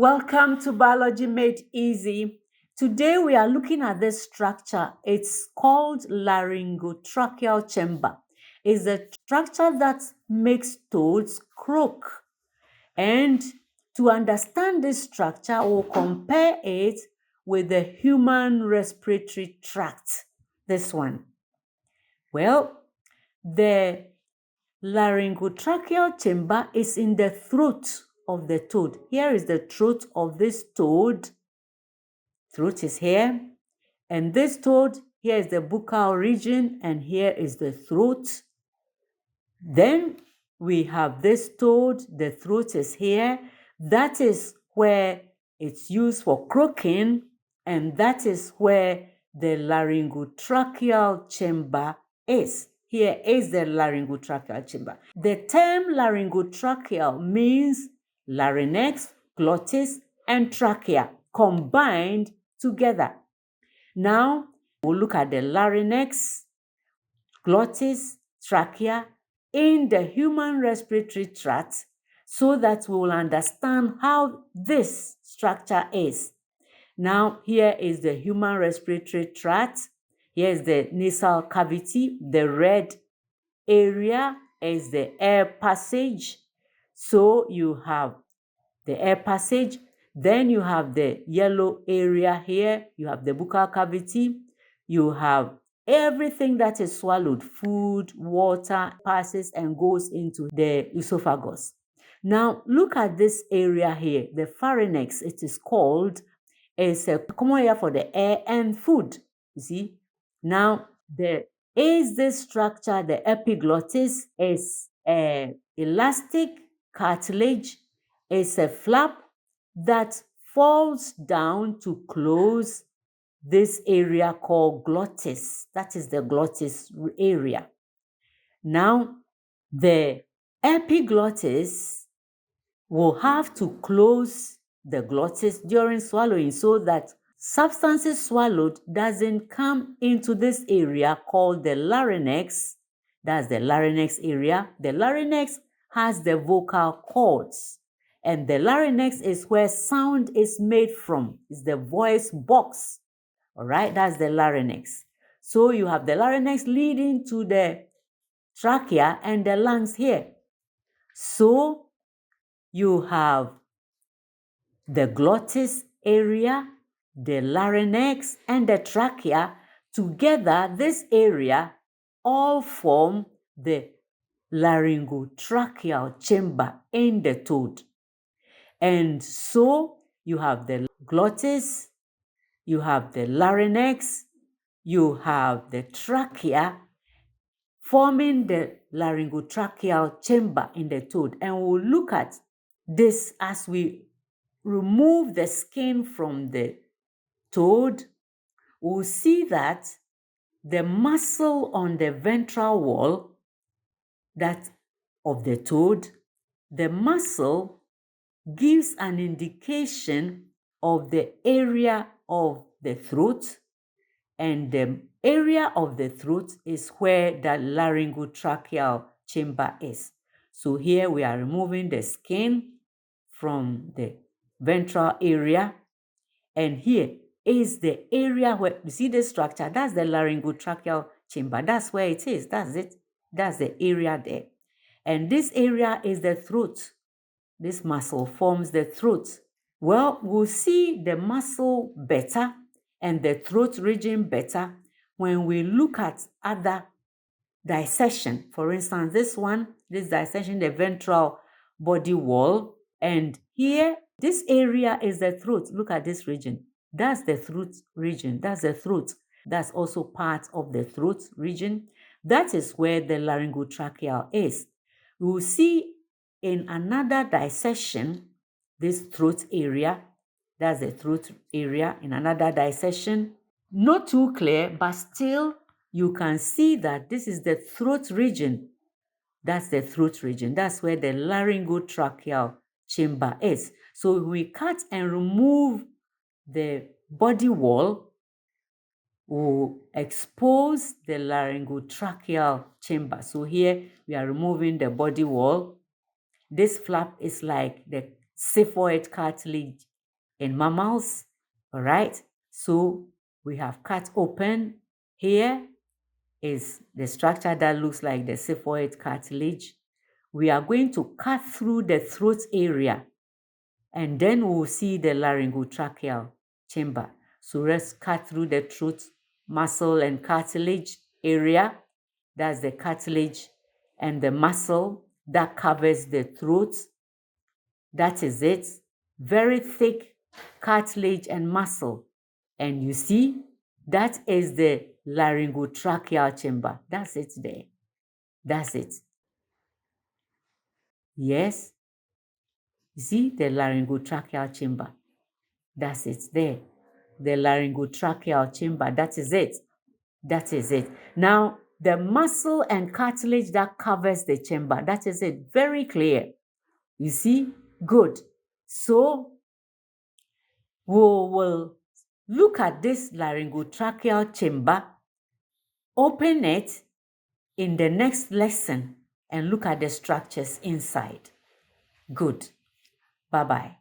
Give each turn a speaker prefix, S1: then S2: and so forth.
S1: Welcome to Biology Made Easy. Today we are looking at this structure. It's called laryngotracheal chamber. It's a structure that makes toads croak. And to understand this structure, we'll compare it with the human respiratory tract. This one. Well, the laryngotracheal chamber is in the throat of the toad. Here is the throat of this toad. Throat is here. And this toad, here is the buccal region, and here is the throat. Then we have this toad, the throat is here. That is where it's used for croaking, and that is where the laryngotracheal chamber is. Here is the laryngotracheal chamber. The term laryngotracheal means larynx, glottis, and trachea combined together. Now, we'll look at the larynx, glottis, trachea in the human respiratory tract so that we will understand how this structure is. Now, here is the human respiratory tract. Here is the nasal cavity. The red area is the air passage. So you have the air passage. Then you have the yellow area here. You have the buccal cavity. You have everything that is swallowed, food, water, passes and goes into the esophagus. Now, look at this area here, the pharynx, it is called. It's a common area for the air and food. You see? Now, there is this structure, the epiglottis is an elastic cartilage. It's a flap that falls down to close this area called glottis. That is the glottis area. Now, the epiglottis will have to close the glottis during swallowing so that substances swallowed doesn't come into this area called the larynx. That's the larynx area. The larynx has the vocal cords, and the larynx is where sound is made from. It's the voice box. All right, that's the larynx. So you have the larynx leading to the trachea and the lungs here. So you have the glottis area, the larynx, and the trachea. Together, this area all form the laryngotracheal chamber in the toad. And so you have the glottis, you have the larynx, you have the trachea, forming the laryngotracheal chamber in the toad. And we'll look at this as we remove the skin from the toad. We'll see that the muscle on the ventral wall, that of the toad, the muscle gives an indication of the area of the throat, and the area of the throat is where the laryngotracheal chamber is. So here we are removing the skin from the ventral area, and here is the area where you see the structure. That's the laryngotracheal chamber. That's where it is. That's it. That's the area there. And this area is the throat. This muscle forms the throat. Well, we'll see the muscle better and the throat region better when we look at other dissection. For instance, this dissection, the ventral body wall, and here, this area is the throat. Look at this region. That's the throat region. That's the throat. That's also part of the throat region. That is where the laryngotracheal is. We will see in another dissection, this throat area. That's the throat area in another dissection. Not too clear, but still you can see that this is the throat region. That's the throat region. That's where the laryngotracheal chamber is. So we cut and remove the body wall, we'll expose the laryngotracheal chamber. So here we are removing the body wall. This flap is like the xiphoid cartilage in mammals. All right. So we have cut open. Here is the structure that looks like the xiphoid cartilage. We are going to cut through the throat area, and then we'll see the laryngotracheal chamber. So let's cut through the throat muscle and cartilage area. That's the cartilage and the muscle that covers the throat. That is it. Very thick cartilage and muscle. And you see, that is the laryngotracheal chamber. That's it there. That's it. Yes. You see the laryngotracheal chamber. That's it there. The laryngotracheal chamber. That is it. That is it. Now, the muscle and cartilage that covers the chamber. That is it. Very clear. You see? Good. So, we will look at this laryngotracheal chamber, open it in the next lesson, and look at the structures inside. Good. Bye-bye.